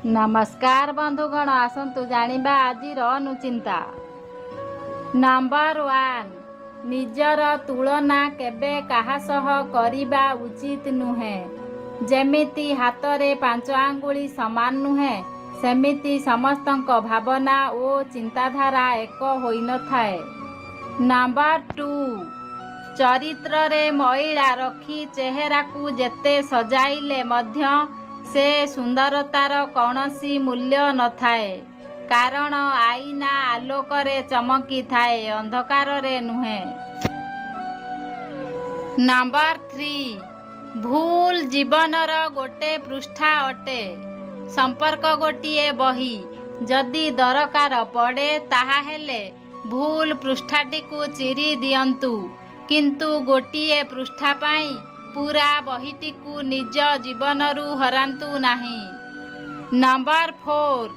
नमस्कार बंधुगण, आसतु जानिबा आजिर अनुचिंता। नंबर 1, निजर तुलना केबे काहा सह करिबा उचित नुहे। जेमिति हातरे 5 आंगुली समान नुहे, सेमिति समस्तंक भावना ओ चिंताधारा एक होई न थाए। नंबर 2, चरित्र रे मैला रखी चेहरा को जेते सजाइले मध्य से सुंदरतार कौनसी मूल्य न थाए, कारण आईना आलोकरे चमकी थाए, अंधकार रे नुहे। नंबर 3, भूल जीवनर गोटे पृष्ठा अटे। संपर्क गोटिए बही, जदि दरकार पड़े ताहा हेले भूल पृष्ठाटी को चिरी दियंतु, किंतु गोटिए पृष्ठा पाई पूरा बहीटी को निज जीवनरू हरांतु नाही। नंबर 4,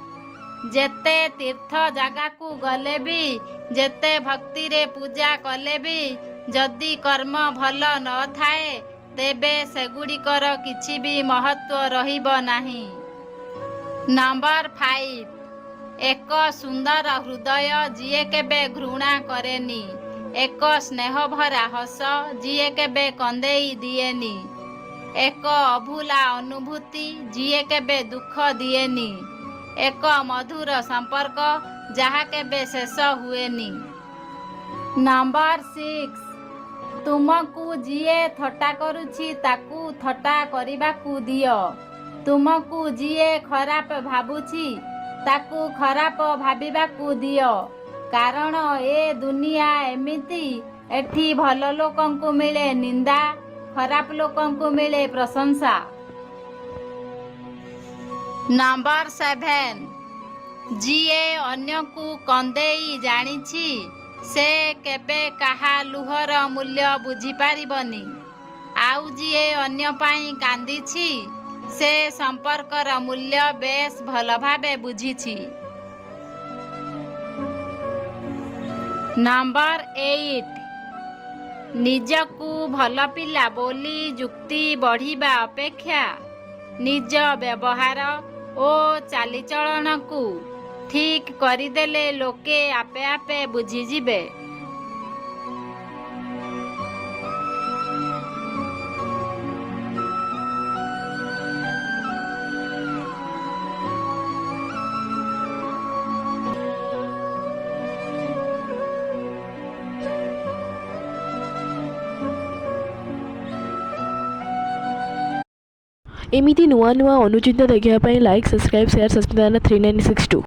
जेते तीर्थ जगह को गले भी, जेते भक्ति रे पूजा कले भी, जदि कर्म भल न थाए तेबे सेगुड़िकर किछि भी महत्व रहिब नाही। नंबर 5, एक सुंदर हृदय जिए केबे घृणा करेनी, एक स्नेह भरा हस जिए केबे कंदेई दिएनी, एक अभूला अनुभूति जिए केबे दुख दिएनी, एक मधुर संपर्क जहा केबे शेष हुएनी। नंबर 6, तुमको जिए थट्टा करुछि ताकू थट्टा करिबाकू दियो, तुमको जिए खराप भाबुछि ताकू खराप भाबिबाकू दियो, कारण ए दुनिया एमिति, एठी भल लोकंकु मिले निंदा, खराप लोकंकु मिले प्रशंसा। नंबर 7, जिए अन्य को कंदेई जानिछि से केबे काहा लुहर मूल्य बुझी पारिबनी, आउ जिए अन्य पाई कांदिछि से संपर्कर मूल्य बेस भल भाबे बुझिछि। नंबर 8, निजकू भल पिला बोली जुक्ति बढ़िबा अपेक्षा निज व्यवहार ओ चालीचलन को ठीक करिदेले लोके आपे आपे बुझीजिबे। एमिति नुआ नुआ अनुचिंता देखिया लाइक सब्सक्राइब शेयर सब्सक्राइब 3962।